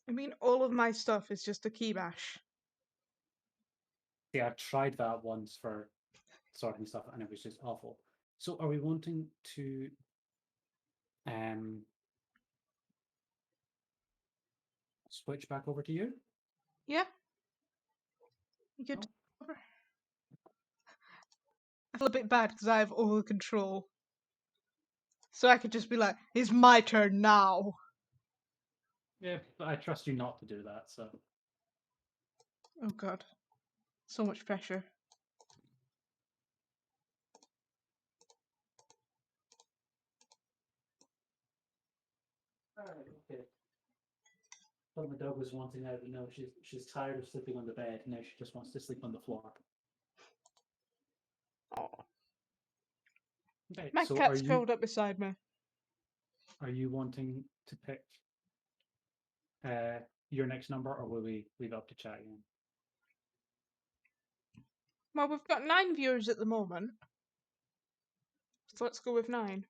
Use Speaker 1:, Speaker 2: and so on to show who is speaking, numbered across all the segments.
Speaker 1: I mean, all of my stuff is just a key bash.
Speaker 2: Yeah, I tried that once for sorting stuff, and it was just awful. So, are we wanting to switch back over to you?
Speaker 1: Yeah, you could.
Speaker 2: Oh,
Speaker 1: I feel a bit bad because I have all the control. So I could just be like, it's my turn now.
Speaker 2: yeah, but I trust you not to do that. So,
Speaker 1: Oh god. So much pressure.
Speaker 2: okay. But my dog was wanting out. No, she's tired of sleeping on the bed. Now she just wants to sleep on the floor.
Speaker 1: Oh.
Speaker 2: Okay,
Speaker 1: My
Speaker 2: so
Speaker 1: cat's curled up beside me.
Speaker 2: are you wanting to pick your next number, or will we leave it up to chat again?
Speaker 1: Well, we've got 9 viewers at the moment. So let's go with 9.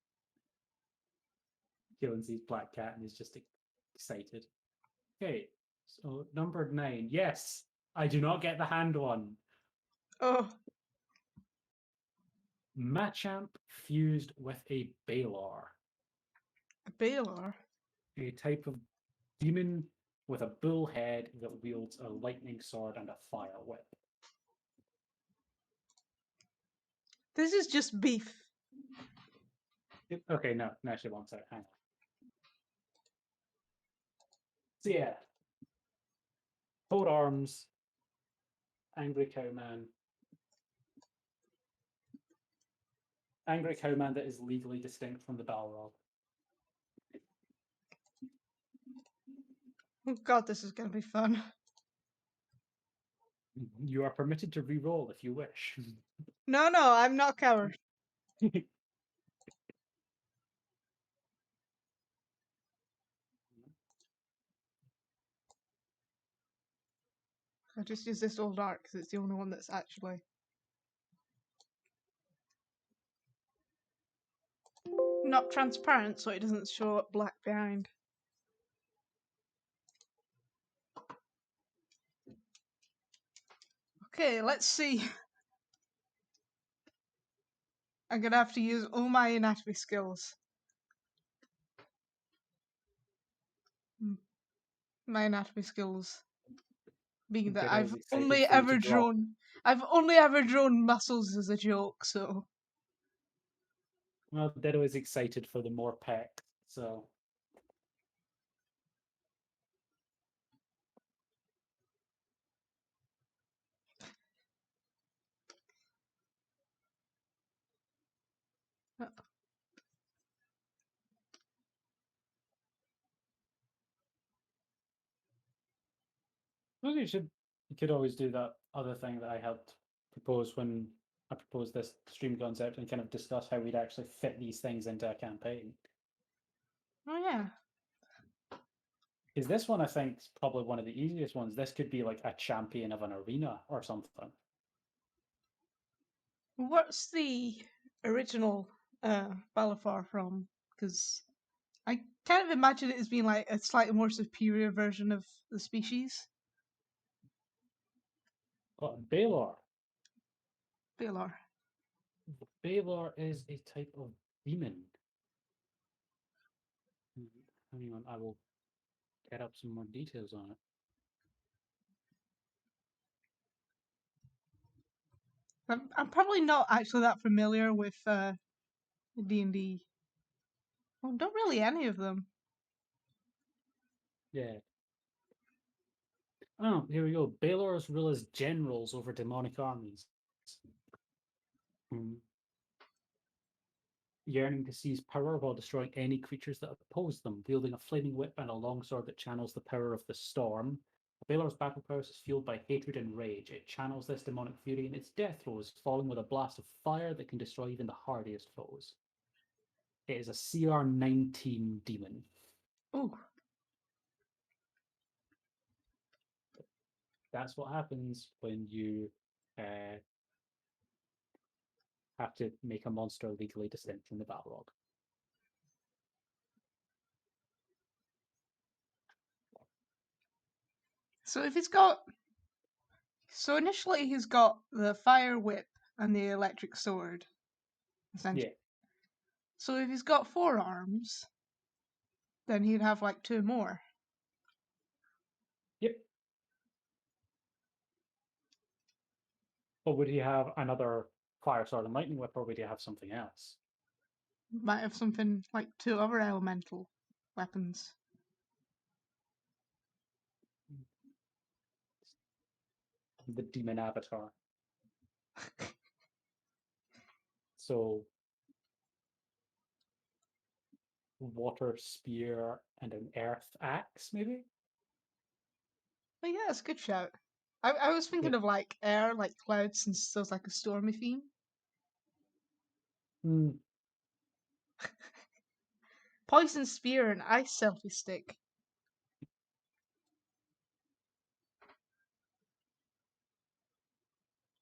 Speaker 2: Keelan sees Black Cat and is just excited. Okay, so number 9. Yes, I do not get the hand one.
Speaker 1: Oh,
Speaker 2: Machamp fused with a Baylor,
Speaker 1: a Baylor.
Speaker 2: a type of demon with a bull head that wields a lightning sword and a fire whip.
Speaker 1: This is just beef.
Speaker 2: Okay, no, she wants it. Hang on. So yeah, coat arms, angry cowman, angry cowman that is legally distinct from the Balrog.
Speaker 1: Oh god, this is going to be fun.
Speaker 2: You are permitted to re-roll if you wish.
Speaker 1: No, I'm not a coward. I just use this old art because it's the only one that's actually not transparent, so it doesn't show up black behind. Okay, let's see. I'm gonna have to use all my anatomy skills. My anatomy skills being that
Speaker 2: Ditto is excited for you to drop.
Speaker 1: I've only ever drawn muscles as a joke, so
Speaker 2: Well, Ditto is excited for the more pecs, so well, you could always do that other thing that I helped propose when I proposed this stream concept and kind of discuss how we'd actually fit these things into a campaign.
Speaker 1: oh yeah.
Speaker 2: Because this one I think is probably one of the easiest ones. This could be like a champion of an arena or something.
Speaker 1: What's the original Balafar from? Because I kind of imagine it as being like a slightly more superior version of the species.
Speaker 2: But Baylor.
Speaker 1: Baylor.
Speaker 2: Baylor is a type of demon. Hang on, I will get up some more details on it.
Speaker 1: I'm probably not actually that familiar with D&D. Well, not really any of them.
Speaker 2: Yeah. Oh, here we go. Baylor's rule as generals over demonic armies. Hmm. Yearning to seize power while destroying any creatures that oppose them, wielding a flaming whip and a longsword that channels the power of the storm. Baylor's battle prowess is fueled by hatred and rage. It channels this demonic fury in its death throes, falling with a blast of fire that can destroy even the hardiest foes. It is a CR 19 demon.
Speaker 1: Oh,
Speaker 2: That's what happens when you have to make a monster legally distinct from the Balrog.
Speaker 1: So if he's got, so initially he's got the fire whip and the electric sword, essentially.
Speaker 2: Yeah.
Speaker 1: So if he's got 4 arms, then he'd have like 2 more.
Speaker 2: Yep. Or would he have another fire sword and lightning whip, or would he have something else?
Speaker 1: Might have something like 2 other elemental weapons.
Speaker 2: The demon avatar. So water spear and an earth axe, maybe?
Speaker 1: But yeah, it's a good shout. I was
Speaker 2: Yeah.
Speaker 1: thinking of like air, like clouds, since there's like a stormy theme.
Speaker 2: Hmm.
Speaker 1: Poison spear and ice selfie stick.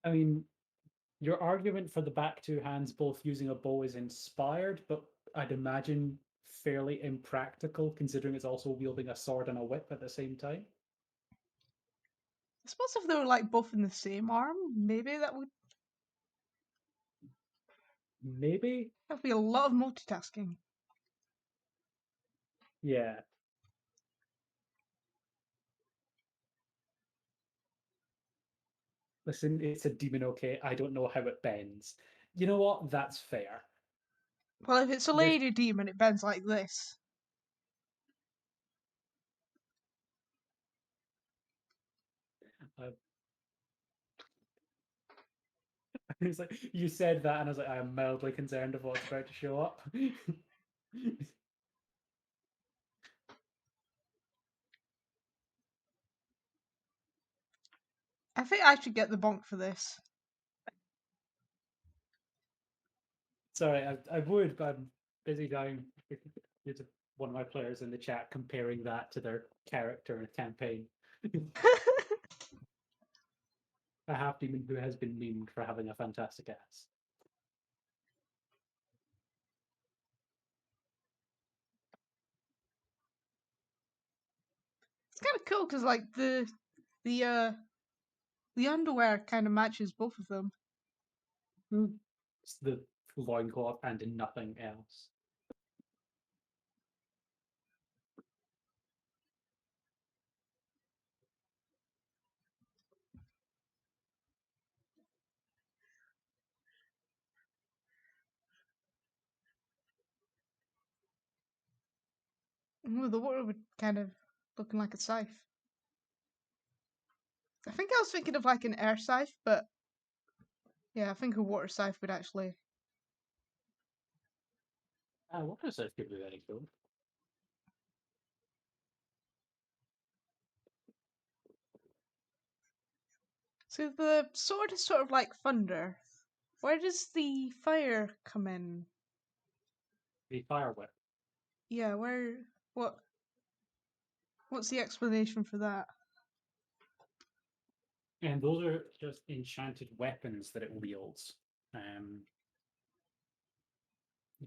Speaker 2: I mean, your argument for the back two hands both using a bow is inspired, but I'd imagine fairly impractical considering it's also wielding a sword and a whip at the same time.
Speaker 1: I suppose if they were like both in the same arm, maybe that would
Speaker 2: Maybe?
Speaker 1: be a lot of multitasking.
Speaker 2: Yeah. Listen, it's a demon, okay? I don't know how it bends. You know what? That's fair.
Speaker 1: Well, if it's a
Speaker 2: There's
Speaker 1: lady demon, it bends like this.
Speaker 2: uh, it's like you said that, and I was like, I am mildly concerned of what's about to show up.
Speaker 1: I think I should get the bonk for this.
Speaker 2: Sorry, I would, but I'm busy down. There's one of my players in the chat comparing that to their character in a campaign. A half demon who has been memed for having a fantastic ass.
Speaker 1: It's kind of cool because like the uh the underwear kind of matches both of them.
Speaker 2: It's the loincloth and nothing else.
Speaker 1: Ooh, the water would kind of looking like a scythe. I think I was thinking of like an air scythe, but yeah, I think a water scythe would actually.
Speaker 2: What is this could be very cool?
Speaker 1: So the sword is sort of like thunder. Where does the fire come in?
Speaker 2: The fire whip.
Speaker 1: Yeah, where? What? What's the explanation for that?
Speaker 2: And those are just enchanted weapons that it wields.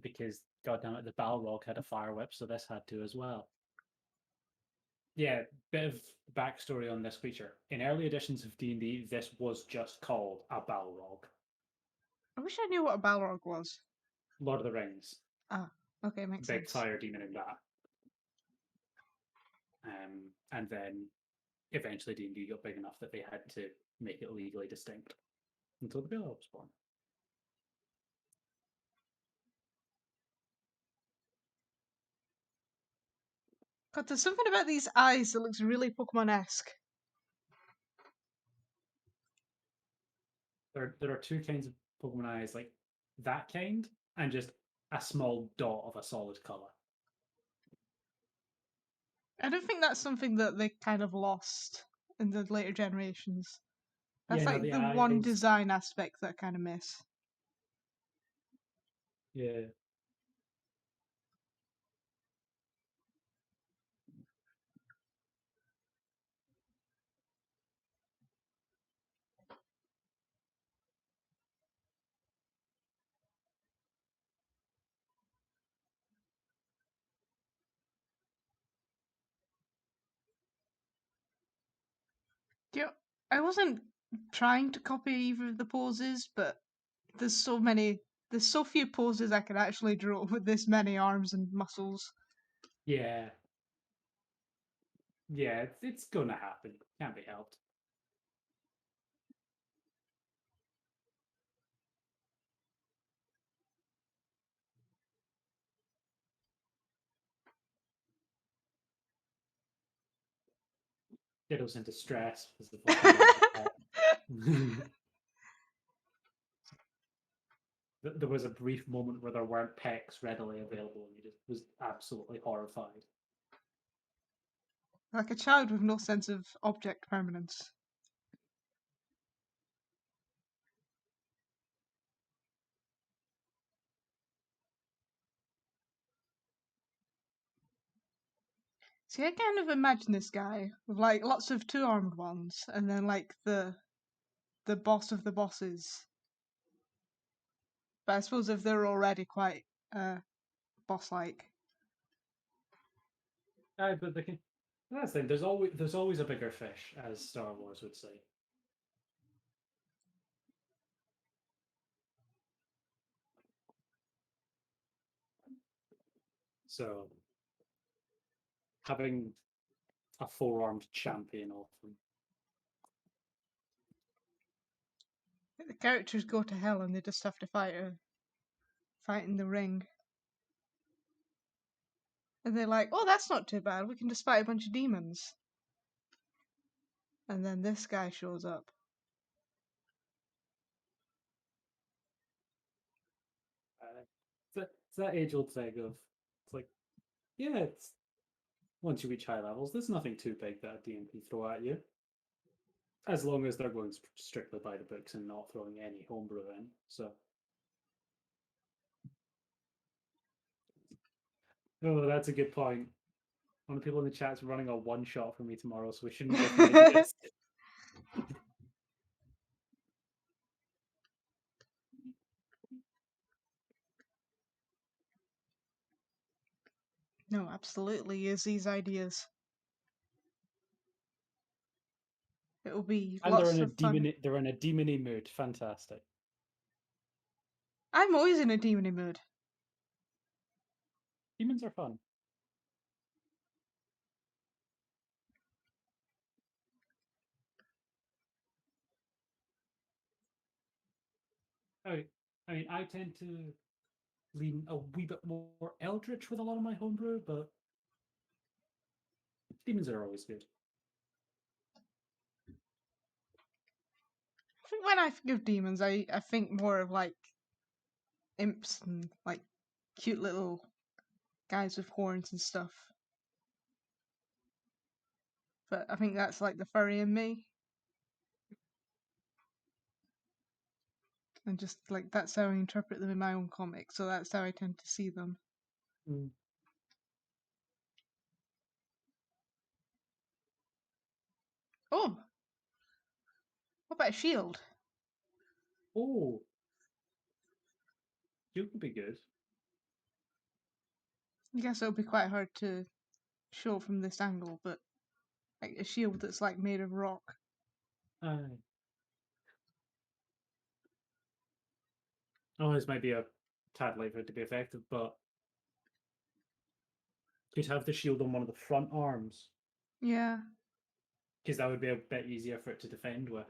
Speaker 2: Because goddamn it, the Balrog had a fire whip, so this had to as well. Yeah, bit of backstory on this creature. In early editions of D&D, this was just called a Balrog.
Speaker 1: I wish I knew what a Balrog was.
Speaker 2: Lord of the Rings,
Speaker 1: Ah, okay, makes
Speaker 2: big
Speaker 1: sense.
Speaker 2: fire demon in that. And then eventually D&D got big enough that they had to make it legally distinct until the Balrog was born.
Speaker 1: God, there's something about these eyes that looks really Pokemon-esque.
Speaker 2: There are two kinds of Pokemon eyes, like that kind, and just a small dot of a solid color.
Speaker 1: I don't think that's something that they kind of lost in the later generations. That's
Speaker 2: Yeah, no,
Speaker 1: like
Speaker 2: the
Speaker 1: the one
Speaker 2: eyes.
Speaker 1: design aspect that I kind of miss.
Speaker 2: Yeah.
Speaker 1: Yeah, I wasn't trying to copy either of the poses, but there's so many. There's so few poses I could actually draw with this many arms and muscles.
Speaker 2: Yeah, yeah, it's gonna happen. Can't be helped. Kiddo's in distress because the fucking lost a pet. There was a brief moment where there weren't pecks readily available, and he just was absolutely horrified.
Speaker 1: Like a child with no sense of object permanence. See, I kind of imagine this guy with like lots of two-armed ones, and then like the boss of the bosses. But I suppose if they're already quite boss-like,
Speaker 2: But that's the thing. There's always a bigger fish, as Star Wars would say. So having a four-armed champion often.
Speaker 1: the characters go to hell and they just have to fight in the ring. And they're like, "Oh, that's not too bad. We can just fight a bunch of demons." And then this guy shows up.
Speaker 2: It's that age-old thing of it's like, yeah, it's once you reach high levels, there's nothing too big that a DMP throw at you, as long as they're going strictly by the books and not throwing any homebrew in. So, oh, that's a good point. One of the people in the chat's running a one shot for me tomorrow, so we shouldn't give him ideas.
Speaker 1: No, absolutely use these ideas. It will be
Speaker 2: And
Speaker 1: lots of fun.
Speaker 2: they're in a demony mood. Fantastic.
Speaker 1: I'm always in a demony mood.
Speaker 2: Demons are fun. I, I mean, I tend to lean a wee bit more eldritch with a lot of my homebrew, but demons are always good.
Speaker 1: I think when I think of demons, I think more of like imps and like cute little guys with horns and stuff. But I think that's like the furry in me. And just like that's how I interpret them in my own comic, so that's how I tend to see them.
Speaker 2: Mm.
Speaker 1: Oh, what about a shield?
Speaker 2: Oh, you could be good.
Speaker 1: I guess it would be quite hard to show from this angle, but like a shield that's like made of rock.
Speaker 2: Aye. Oh, this might be a tad late for it to be effective, but you'd have the shield on one of the front arms
Speaker 1: Yeah.
Speaker 2: because that would be a bit easier for it to defend with.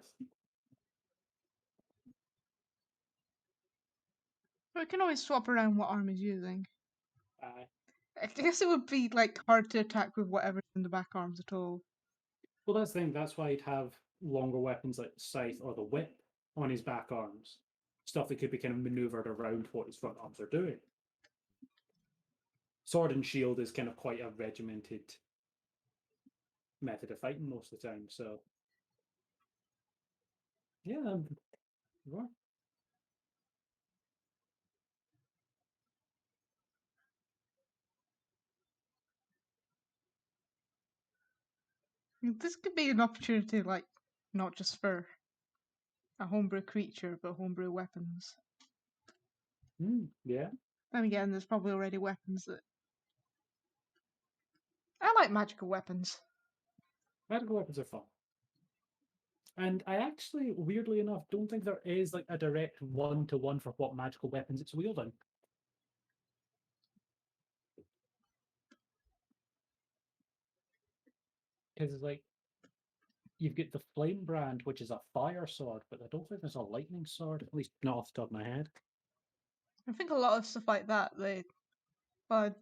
Speaker 1: But we can always swap around what arm he's using.
Speaker 2: Aye.
Speaker 1: I guess it would be like hard to attack with whatever's in the back arms at all.
Speaker 2: Well, that's the thing. That's why he'd have longer weapons like the scythe or the whip on his back arms. Stuff that could be kind of maneuvered around what his front arms are doing. Sword and shield is kind of quite a regimented method of fighting most of the time. So, yeah, you are.
Speaker 1: This could be an opportunity, like not just for a homebrew creature, but homebrew weapons.
Speaker 2: Yeah.
Speaker 1: Then again, there's probably already weapons that I like magical weapons.
Speaker 2: Medical weapons are fun. And I actually, weirdly enough, don't think there is like a direct one-to-one for what magical weapons it's wielding. Because it's like you've got the flame brand, which is a fire sword, but I don't think there's a lightning sword, at least not off the top of my head.
Speaker 1: I think a lot of stuff like that, well,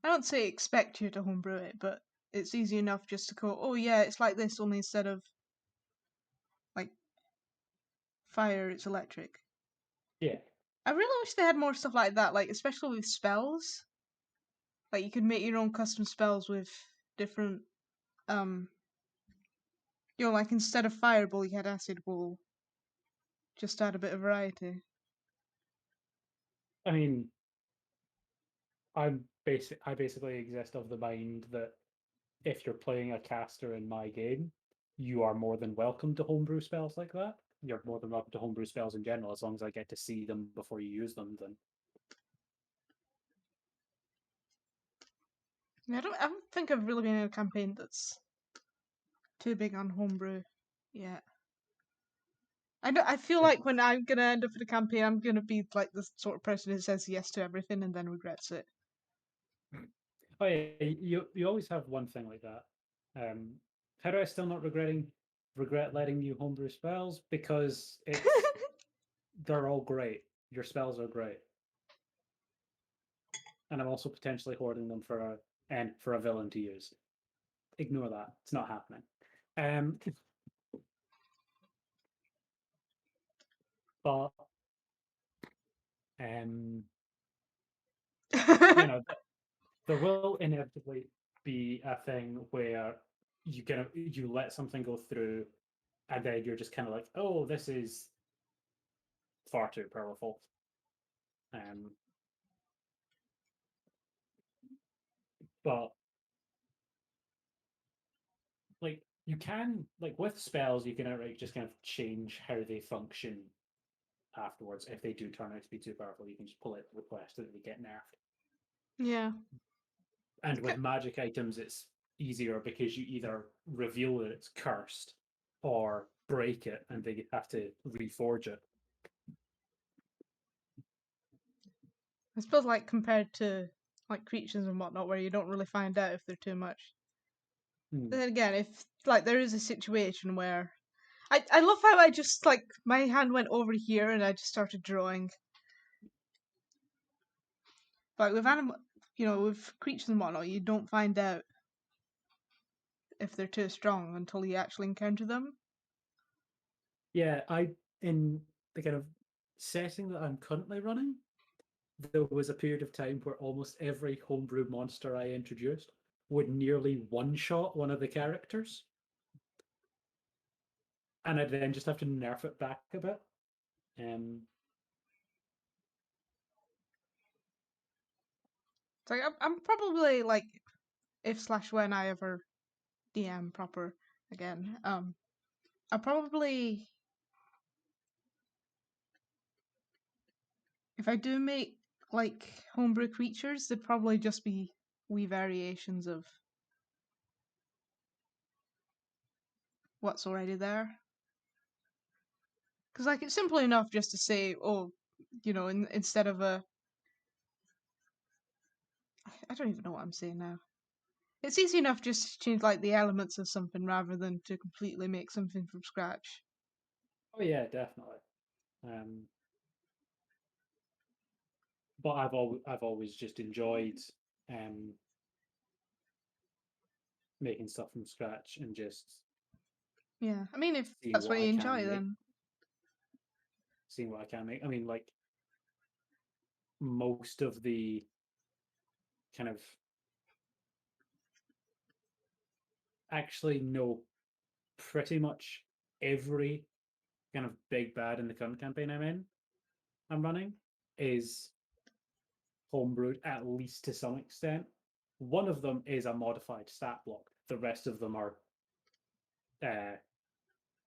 Speaker 1: I don't say expect you to homebrew it, but it's easy enough just to go, oh yeah, it's like this, only instead of like fire, it's electric.
Speaker 2: Yeah.
Speaker 1: I really wish they had more stuff like that, like especially with spells. Like you could make your own custom spells with different, um, like instead of fireball, you had acid ball. Just to add a bit of variety.
Speaker 2: I mean, I basically exist of the mind that if you're playing a caster in my game, you are more than welcome to homebrew spells like that. You're more than welcome to homebrew spells in general, as long as I get to see them before you use them. Then
Speaker 1: Yeah, I don't think I've really been in a campaign that's too big on homebrew yet. I feel
Speaker 2: yeah.
Speaker 1: like when I'm gonna end up in a campaign, I'm gonna be like the sort of person who says yes to everything and then regrets it.
Speaker 2: Oh yeah, you always have one thing like that. How do I still not regret letting you homebrew spells? Because they're all great. Your spells are great, and I'm also potentially hoarding them for a villain to use. Ignore that; it's not happening. Um, but um, you know, there will inevitably be a thing where you let something go through, and then you're just kind of like, oh, this is far too powerful. Um, but like you can like with spells, you can outright just kind of change how they function afterwards. If they do turn out to be too powerful, you can just pull it request that they get nerfed.
Speaker 1: Yeah.
Speaker 2: And with magic items, it's easier because you either reveal that it's cursed or break it and they have to reforge it.
Speaker 1: I suppose like compared to like creatures and whatnot, where you don't really find out if they're too much.
Speaker 2: Hmm.
Speaker 1: But then again, if like there is a situation where I love how I just like my hand went over here and I just started drawing. Like with animal, with creatures and whatnot, you don't find out if they're too strong until you actually encounter them.
Speaker 2: Yeah, I in the kind of setting that I'm currently running, there was a period of time where almost every homebrew monster I introduced would nearly one shot one of the characters, and I'd then just have to nerf it back a bit. Um,
Speaker 1: It's like I'm probably like if slash when I ever DM proper again, I probably if I do make like homebrew creatures, they'd probably just be wee variations of what's already there. Because like it's simple enough just to say, oh, instead of I don't even know what I'm saying now. It's easy enough just to change like the elements of something rather than to completely make something from scratch.
Speaker 2: oh yeah, definitely. Um, but I've always just enjoyed um, making stuff from scratch and just
Speaker 1: Yeah, I mean, if
Speaker 2: seeing
Speaker 1: that's what
Speaker 2: what
Speaker 1: you
Speaker 2: I
Speaker 1: enjoy,
Speaker 2: can make.
Speaker 1: then
Speaker 2: Seeing what I can make. I mean, like most of the kind of actually no, pretty much every kind of big bad in the current campaign I'm running is homebrewed at least to some extent. One of them is a modified stat block. The rest of them are uh,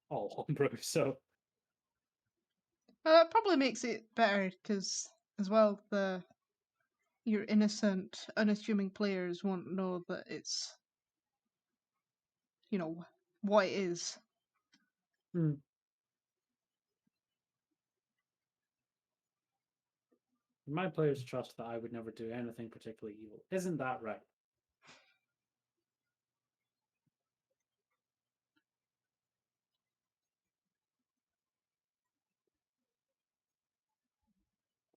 Speaker 2: all homebrew. So
Speaker 1: that probably makes it better because, as well, the your innocent, unassuming players won't know that it's what it is.
Speaker 2: Hmm. My players trust that I would never do anything particularly evil. Isn't that right?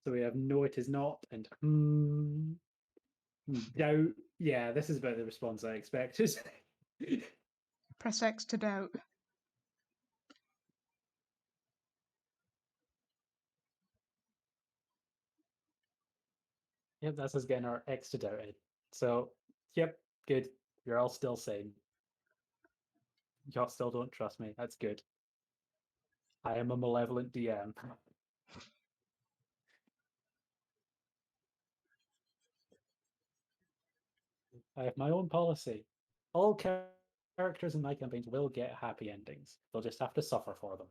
Speaker 2: So we have no, it is not, and doubt. Yeah, this is about the response I expected.
Speaker 1: Press X to doubt.
Speaker 2: Yep, that's us getting our X to doubted. So, yep, good. You're all still same. Y'all still don't trust me. That's good. I am a malevolent DM. I have my own policy. All characters in my campaigns will get happy endings. They'll just have to suffer for them.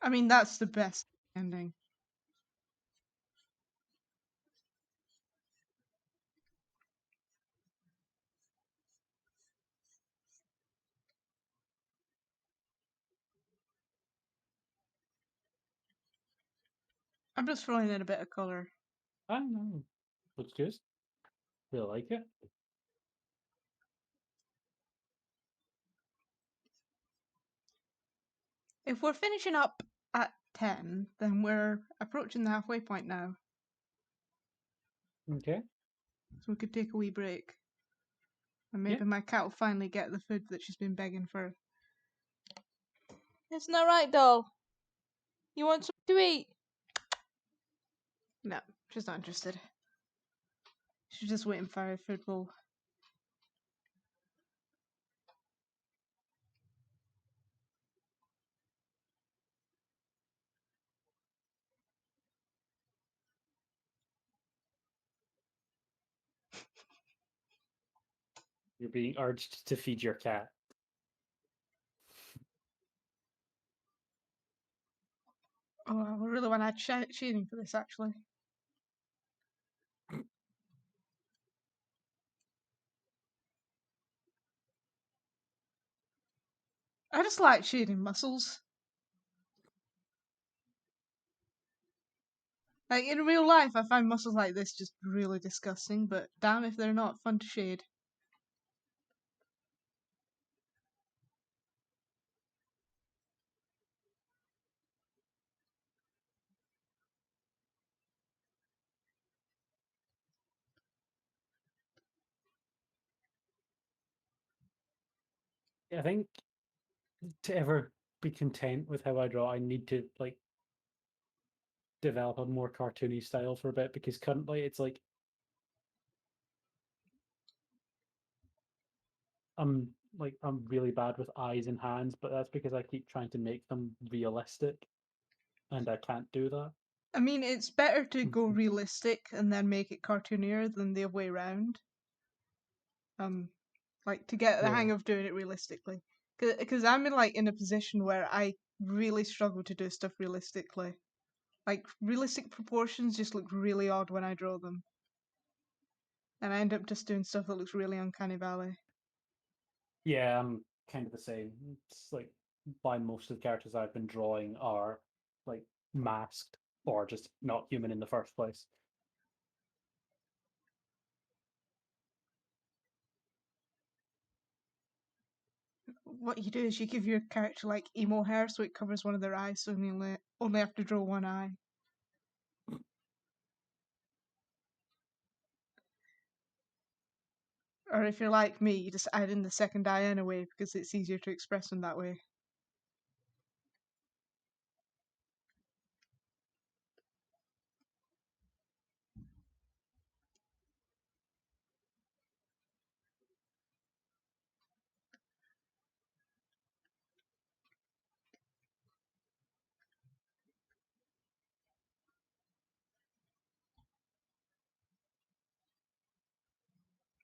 Speaker 1: I mean, that's the best ending. I'm just throwing in a bit of colour.
Speaker 2: I don't know. Looks good. Really like it.
Speaker 1: If we're finishing up at 10, then we're approaching the halfway point now.
Speaker 2: Okay.
Speaker 1: So we could take a wee break. And maybe
Speaker 2: Yeah.
Speaker 1: my cat will finally get the food that she's been begging for. Isn't that right, doll? You want something to eat? No, she's not interested. She's just waiting for her food bowl.
Speaker 2: You're being urged to feed your cat.
Speaker 1: Oh, I really want to add shading for this, actually. I just like shading muscles. Like, in real life, I find muscles like this just really disgusting, but damn if they're not fun to shade.
Speaker 2: I think to ever be content with how I draw, I need to like develop a more cartoony style for a bit because currently it's like I'm really bad with eyes and hands, but that's because I keep trying to make them realistic and I can't do that.
Speaker 1: I mean, it's better to go
Speaker 2: Mhm.
Speaker 1: realistic and then make it cartoonier than the other way around. Um, like to get the
Speaker 2: Yeah.
Speaker 1: hang of doing it realistically. Because I'm in a position where I really struggle to do stuff realistically. Like realistic proportions just look really odd when I draw them, and I end up just doing stuff that looks really uncanny valley.
Speaker 2: Yeah, I'm kind of the same. It's like why most of the characters I've been drawing are like masked or just not human in the first place.
Speaker 1: What you do is you give your character like emo hair so it covers one of their eyes, so you only have to draw one eye. Or if you're like me, you just add in the second eye anyway because it's easier to express them that way.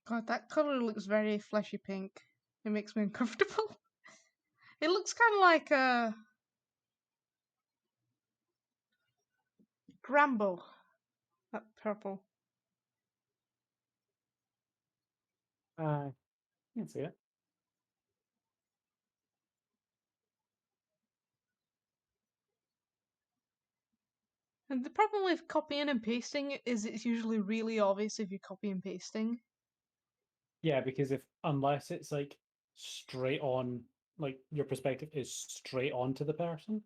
Speaker 1: God, that color looks very fleshy pink. It makes me uncomfortable. It looks kind of like a bramble. That purple.
Speaker 2: I can see it.
Speaker 1: And the problem with copying and pasting is it's usually really obvious if you copy and pasting.
Speaker 2: Yeah, because if unless it's like straight on, like your perspective is straight on to the person,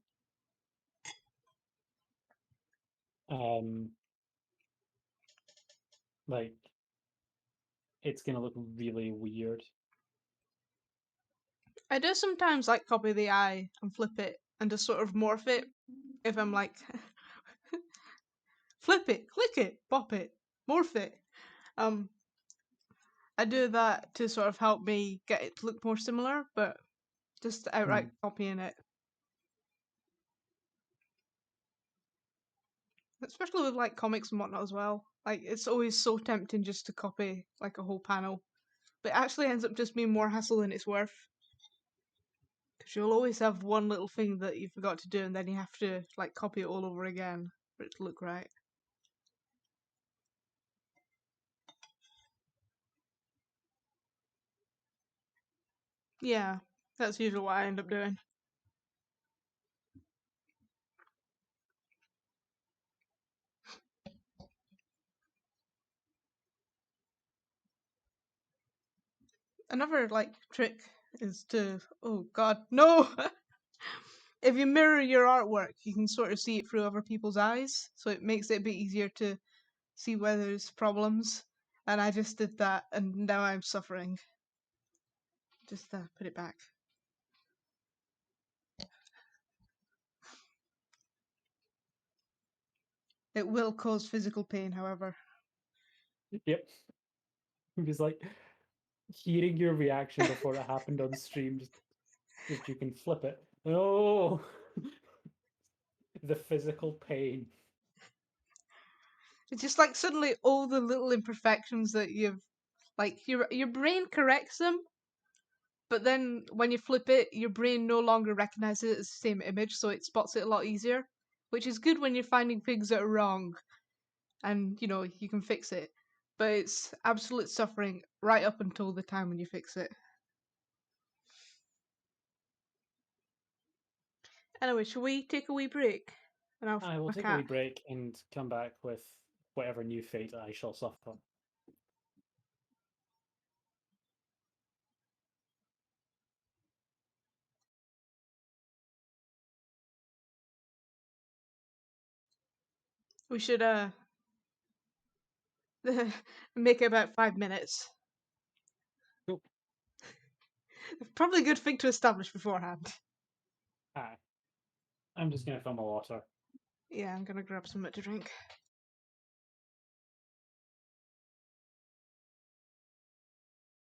Speaker 2: um, like it's gonna look really weird.
Speaker 1: I do sometimes like copy the eye and flip it and just sort of morph it if I'm like flip it, click it, pop it, morph it. Um, I do that to sort of help me get it to look more similar, but just outright
Speaker 2: Hmm.
Speaker 1: copying it. Especially with like comics and whatnot as well. Like it's always so tempting just to copy like a whole panel. But it actually ends up just being more hassle than it's worth. Because you'll always have one little thing that you forgot to do and then you have to like copy it all over again for it to look right. Yeah, that's usually what I end up doing. Another like trick is to oh god, no! If you mirror your artwork, you can sort of see it through other people's eyes, so it makes it a bit easier to see where there's problems. And I just did that, and now I'm suffering. Just put it back. It will cause physical pain, however.
Speaker 2: Yep. Because like hearing your reaction before it happened on stream, just you can flip it. Oh, the physical pain.
Speaker 1: It's just like suddenly all the little imperfections that you've like your brain corrects them, but then when you flip it, your brain no longer recognizes it as the same image, so it spots it a lot easier, which is good when you're finding things that are wrong and you can fix it. But it's absolute suffering right up until the time when you fix it. Anyway, shall we take a wee break? And I'll
Speaker 2: I will
Speaker 1: my
Speaker 2: take a wee
Speaker 1: cat.
Speaker 2: break and come back with whatever new fate I shall suffer.
Speaker 1: We should make it about 5 minutes.
Speaker 2: Cool.
Speaker 1: Probably a good thing to establish beforehand.
Speaker 2: Hi. I'm just gonna fill my water.
Speaker 1: Yeah, I'm gonna grab something to drink.